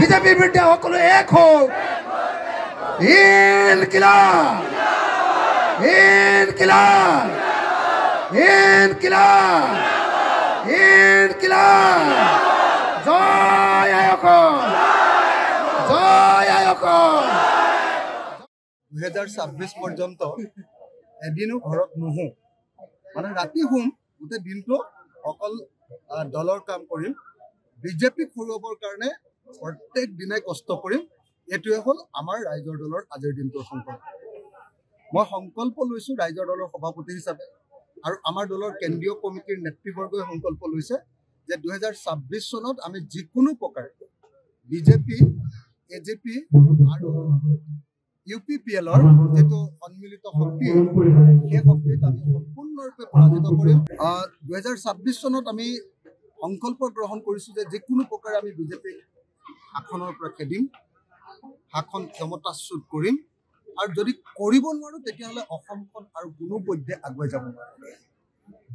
বিজেপিৰ বিৰুদ্ধে সকলো এক হওক ইনকিলাব ইনকিলাব ইনকিলাব ইনকিলাব জয় অসম জয় অসম 2026 পৰ্যন্ত এদিনো ঘৰত নুহো মানে ৰাতি হুম গোটেই দিনটো অকল দলৰ কাম কৰিম বিজেপি খুৰুবৰ কাৰণে প্ৰত্যেক দিনাই কষ্ট কৰিম এটোৱে হ'ল আমাৰ ৰাইজৰ দলৰ আজিৰ দিনটোৰ সংকল্প মই সংকল্প লৈছো ৰাইজৰ দলৰ সভাপতি হিচাপে আৰু আমাৰ দলৰ কেন্দ্ৰীয় কমিটিৰ নেতৃবৰ্গই সংকল্প লৈছে যে 2026 চনত আমি যিকোনো প্ৰকাৰ বিজেপি এজেপি আৰু ইউপিপিএলৰ যেটো সন্মিলিত শক্তি সেই শক্তিক আমি সম্পূৰ্ণৰূপে পৰাজিত কৰিম 2026 চনত আমি সংকল্প গ্ৰহণ কৰিছো যে যিকোনো প্ৰকাৰে আমি বিজেপি শাসনৰ পৰা খেদিম শাসন ক্ষমতাচ্যুত কৰিম আৰু যদি কৰিব নোৱাৰো তেতিয়াহ'লে অসমখন আৰু কোনো পধ্যে আগুৱাই যাব নোৱাৰে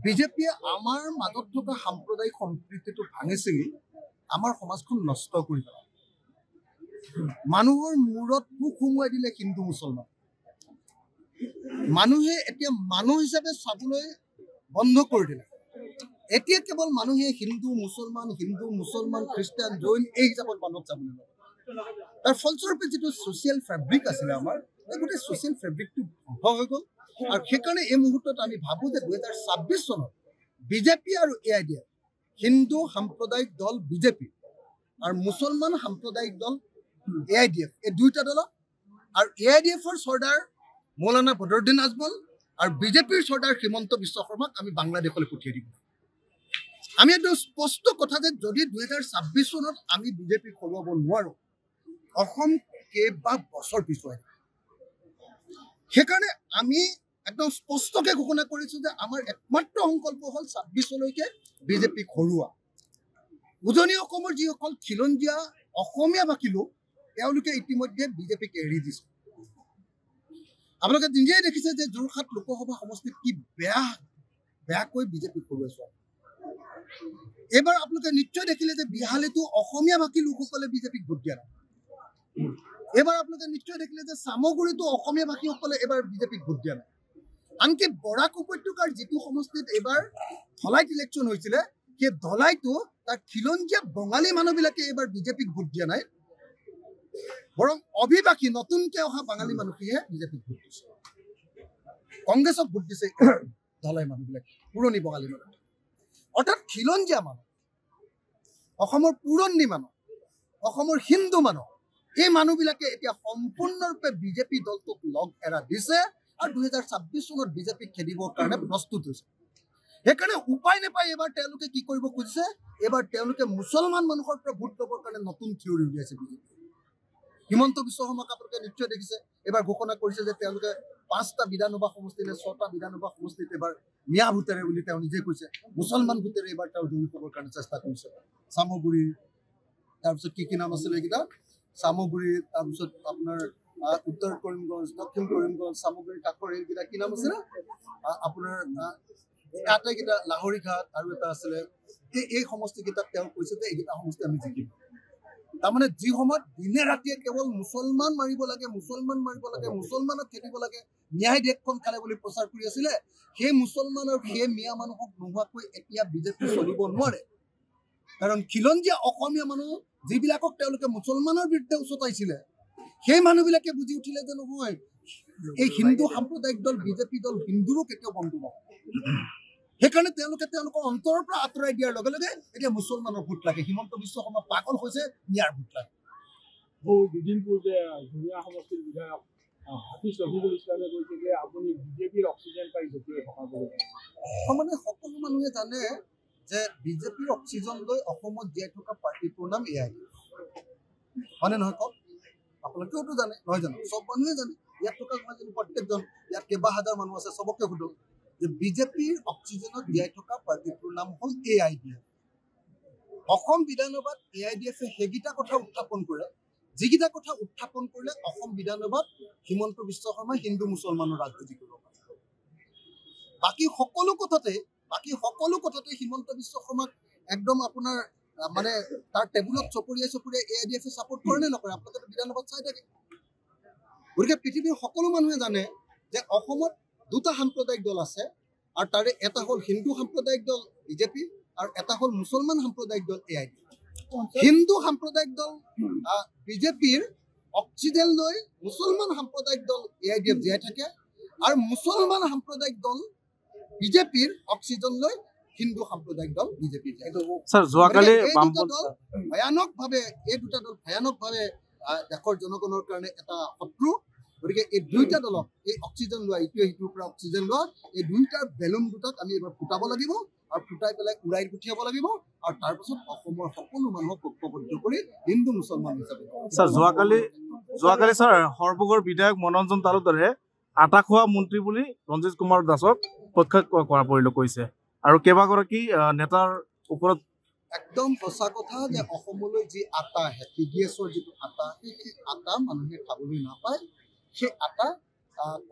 বিজেপিয়ে আমাৰ মাজত থকা সাম্প্ৰদায়িক সম্প্ৰীতিটো ভাঙিছে আমাৰ সমাজখন নষ্ট কৰি পেলালে মানুহৰ মূৰত মুখ সুমুৱাই দিলে হিন্দু মুছলমান মানুহে এতিয়া মানুহ হিচাপে চাবলৈ বন্ধ কৰি দিলে এতিয়া কেৱল মানুহে হিন্দু মুছলমান খ্ৰীষ্টান জৈন এই হিচাপত মানুহক চাবলৈ লয় তাৰ ফলস্বৰূপে যিটো ছ'চিয়েল ফেব্ৰিক আছিলে আমাৰ এই গোটেই ছ'চিয়েল ফেব্ৰিকটো ধ্বংস হৈ গ'ল আৰু সেইকাৰণে এই মুহূৰ্তত আমি ভাবোঁ যে 2026 চনত বিজেপি আৰু AIDF হিন্দু সাম্প্ৰদায়িক দল বিজেপি আৰু মুছলমান সাম্প্ৰদায়িক দল AIDF এই দুইটা দল আৰু AIDFৰ চৰ্দাৰ মৌলানা বদৰুদ্দিন আজমল আৰু বিজেপিৰ চৰ্দাৰ হিমন্ত বিশ্ব শৰ্মাক আমি বাংলাদেশলৈ পঠিয়াই দিব আমি একদম স্পষ্ট কথা যে যদি 2026 চনত আমি বিজেপি খৰুৱাব নোৱাৰো অসম কেইবা বছৰ পিছুৱাই সেইকাৰণে আমি একদম স্পষ্টকৈ ঘোষণা কৰিছো যে আমাৰ একমাত্ৰ সংকল্প হ'ল 26 লৈকে বিজেপি খৰুৱা উজনি অসমৰ যিসকল খিলঞ্জীয়া অসমীয়া ভাষী লোক তেওঁলোকে ইতিমধ্যে বিজেপিক এৰি দিছে আপোনালোকে নিজেই দেখিছে যে যোৰহাট লোকসভা সমষ্টিত কি বেয়াকৈ বিজেপি খৰুৱাইছে এবাৰ আপোনালোকে নিশ্চয় দেখিলে যে বিহালীতো অসমীয়া ভাষী লোকসকলে বিজেপিক ভোট দিয়া নাই এবাৰ আপোনালোকে নিশ্চয় দেখিলে যে সামগুৰিতো অসমীয়া ভাষীসকলে এবাৰ বিজেপিক ভোট দিয়া নাই আনকি বৰাক উপত্যকাৰ যিটো সমষ্টিত এবাৰ ধলাইত ইলেকশ্যন হৈছিলে সেই ধলাইতো তাৰ খিলঞ্জীয়া বঙালী মানুহবিলাকে এবাৰ বিজেপিক ভোট দিয়া নাই বৰং অভিবাসী নতুনকৈ অহা বাঙালী মানুহেহে বিজেপিক ভোট দিছে কংগ্ৰেছক ভোট দিছে ধলাই মানুহবিলাকে পুৰণি বঙালী মানুহ অৰ্থাৎ খিলঞ্জীয়া মানুহ অসমৰ পুৰণি মানুহ অসমৰ হিন্দু মানুহ এই মানুহবিলাকে এতিয়া সম্পূৰ্ণৰূপে বিজেপি দলটোক লগ এৰা দিছে আৰু 2026 চনত বিজেপিক খেদিবৰ কাৰণে প্ৰস্তুত হৈছে সেইকাৰণে উপায় নাপায় এবাৰ তেওঁলোকে কি কৰিব খুজিছে এবাৰ তেওঁলোকে মুছলমান মানুহৰ পৰা ভোট ল'বৰ কাৰণে নতুন থিয়ৰি উলিয়াইছে বিজেপি হিমন্ত বিশ্ব শৰ্মাক আপোনালোকে নিশ্চয় দেখিছে এবাৰ ঘোষণা কৰিছে যে তেওঁলোকে 5টা বিধানসভা সমষ্টিলে 6টা বিধানসভা সমষ্টিত এবাৰ মিয়া ভোটেৰে বুলি তেওঁ নিজে কৈছে মুছলমান ভোটেৰে এবাৰ তেওঁ জয়ী হ'বৰ কাৰণে চেষ্টা কৰিছে সামগুৰি তাৰপিছত কি নাম আছিলে এইকেইটা সামগুৰি তাৰপিছত আপোনাৰ উত্তৰ কৰিমগঞ্জ দক্ষিণ কৰিমগঞ্জ সামগুৰি কাষৰ এইকেইটা কি নাম আছিলে আপোনাৰ আটাইকেইটা লাহৰীঘাট আৰু এটা আছিলে এই সমষ্টিকেইটাত তেওঁ কৈছে যে এইকেইটা সমষ্টি আমি জিকিম তাৰমানে যি সময়ত দিনে ৰাতিয়ে কেৱল মুছলমান মাৰিব লাগে মুছলমানক খেদিব লাগে ন্যায় দেশখন খালে বুলি প্ৰচাৰ কৰি আছিলে সেই মুছলমান আৰু সেই মিয়া মানুহক নোহোৱাকৈ এতিয়া বিজেপি চলিব নোৱাৰে কাৰণ খিলঞ্জীয়া অসমীয়া মানুহ যিবিলাকক তেওঁলোকে মুছলমানৰ বিৰুদ্ধে উচতাইছিলে সেই মানুহবিলাকে বুজি উঠিলে যে নহয় এই হিন্দু সাম্প্ৰদায়িক দল বিজেপি দল হিন্দুৰো কেতিয়াও বন্ধু নহয় সেইকাৰণে তেওঁলোকে তেওঁলোকৰ অন্তৰৰ পৰা আঁতৰাই দিয়াৰ লগে লগে এতিয়া মুছলমানৰ ভোট লাগে হিমন্ত বিশ্ব শৰ্মা পাগল হৈছে নিয়াৰ ভোট লাগে দুদিন পূৰ্বে ধুনীয়া সমষ্টিৰ বিধায়ক হাফিজ ৰফিকুল ইছলামে কৈছে যে আপুনি বিজেপিৰ অক্সিজেন পাই জপিয়াই থকা বুলি মানে সকলো মানুহে জানে যে বিজেপিৰ অক্সিজেন লৈ অসমত জীয়াই থকা পাৰ্টিটোৰ নাম AIDF হয়নে নহয় কওক আপোনালোকেওতো জানে নহয় জানো চব মানুহে জানে ইয়াত থকা প্ৰত্যেকজন ইয়াত কেইবা হাজাৰ মানুহ আছে চবকে সোধক যে বিজেপিৰ অক্সিজেনত জীয়াই থকা পাৰ্টিটোৰ নাম হ'ল AIDF অসম বিধানসভাত AIDFে সেইকেইটা কথা উত্থাপন কৰে যিকেইটা কথা উত্থাপন কৰিলে অসম বিধানসভাত হিমন্ত বিশ্ব শৰ্মা হিন্দু মুছলমানৰ ৰাজনীতি কৰিব পাৰে বাকি সকলো কথাতে হিমন্ত বিশ্ব শৰ্মাক একদম আপোনাৰ মানে তাৰ টেবুলত চপৰিয়াই AIDF সাপোৰ্ট কৰে নে নকৰে আপোনালোকে বিধানসভাত চাই থাকে গতিকে পৃথিৱীৰ সকলো মানুহে জানে যে অসমত দুটা সাম্প্ৰদায়িক দল আছে আৰু তাৰে এটা হ'ল হিন্দু সাম্প্ৰদায়িক দল বিজেপি আৰু এটা হ'ল মুছলমান সাম্প্ৰদায়িক দল AIDF হিন্দু সাম্প্ৰদায়িক দল বিজেপিৰ অক্সিজেন লৈ মুছলমান সাম্প্ৰদায়িক দল AIDF জীয়াই থাকে আৰু মুছলমান সাম্প্ৰদায়িক দল বিজেপিৰ অক্সিজেন লৈ হিন্দু সাম্প্ৰদায়িক দল বিজেপি স্যাৰ যোৱাকালি ভয়ানকভাৱে এই দুটা দল ভয়ানকভাৱে দেশৰ জনগণৰ কাৰণে এটা শত্ৰু গতিকে এই দুইটা দলক এই অক্সিজেন লোৱা ইটোৱে সিটোৰ পৰা অক্সিজেন লোৱা এই দুইটাৰ বেলুন দুটাক আমি এবাৰ ফুটাব লাগিব আৰু ফুটাই পেলাই উৰাই পঠিয়াব লাগিব আৰু তাৰপিছত অসমৰ সকলো মানুহক ঐক্যবদ্ধ কৰি হিন্দু মুছলমান হিচাপে স্যাৰ যোৱাকালি স্যাৰ সৰ্বগড় বিধায়ক মনোৰঞ্জন তালুকদাৰে আটা খোৱা মন্ত্ৰী বুলি ৰঞ্জিত কুমাৰ দাসক প্ৰত্যাখ্যান কৰা পৰিলক্ষিত কৰিছে আৰু কেইবাগৰাকী নেতাৰ ওপৰত একদম সঁচা কথা যে অসমলৈ যি আটা আহে TDSৰ যিটো আটা সেই আটা মানুহে খাবলৈ নাপায় সেই আটা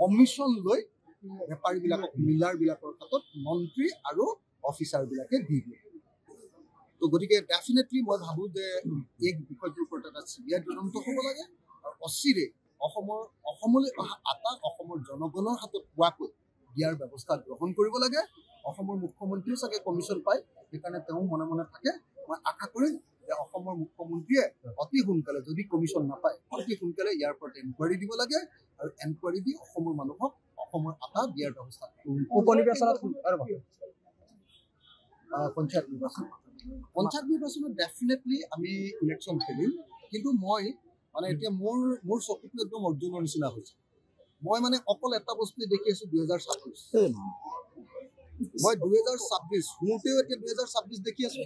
কমিশ্যন লৈ বেপাৰীবিলাকক মিলাৰবিলাকৰ হাতত মন্ত্ৰী আৰু অফিচাৰবিলাকে দি দিয়ে তো গতিকে ডেফিনেটলি মই ভাবোঁ যে এই বিষয়টোৰ ওপৰত এটা চিৰিয়াছ তদন্ত হ'ব লাগে আৰু অচিৰে অসমলৈ অহা আটা অসমৰ জনগণৰ হাতত পোৱাকৈ দিয়াৰ ব্যৱস্থা গ্ৰহণ কৰিব লাগে অসমৰ মুখ্যমন্ত্ৰীও চাগে কমিশ্যন পায় সেইকাৰণে তেওঁ মনে মনে থাকে মই আশা কৰিম যে অসমৰ মুখ্যমন্ত্ৰীয়ে অতি সোনকালে যদি কমিশ্যন নাপায় অতি সোনকালে ইয়াৰ ওপৰত এনকুৱাৰী দিব লাগে আৰু এনকুৱাৰী দি অসমৰ মানুহক অসমৰ আটা দিয়াৰ ব্যৱস্থা পঞ্চায়ত নিৰ্বাচনত ডেফিনেটলি আমি ইলেকশ্যন খেলিম কিন্তু মই মানে এতিয়া মোৰ চকুটো একদম অৰ্জুনৰ নিচিনা হৈছে মই মানে অকল এটা বস্তুৱে দেখি আছো 2026 মই 2026 শুওঁতেও এতিয়া 2026 দেখি আছো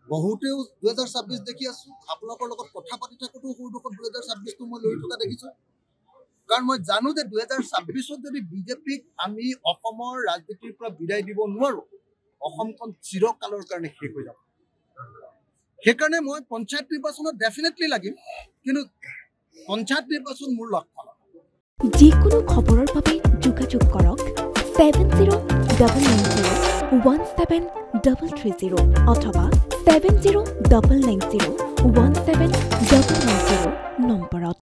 বহুতেও 2026 দেখি আছো আপোনালোকৰ লগত কথা পাতি থাকোঁতেও সৌদুখত 2026টো মই লৈ থকা দেখিছো কাৰণ মই জানো যে 2026ত যদি বিজেপিক আমি অসমৰ ৰাজনীতিৰ পৰা বিদায় দিব নোৱাৰো অসমখন চিৰকালৰ কাৰণে শেষ হৈ যাব সেইকাৰণে মই পঞ্চায়ত নিৰ্বাচনত ডেফিনেটলি লাগিম কিন্তু পঞ্চায়ত নিৰ্বাচন মোৰ লক্ষ্য যিকোনো খবৰৰ বাবে যোগাযোগ কৰক 7099017330 অথবা 7099017390 নম্বৰত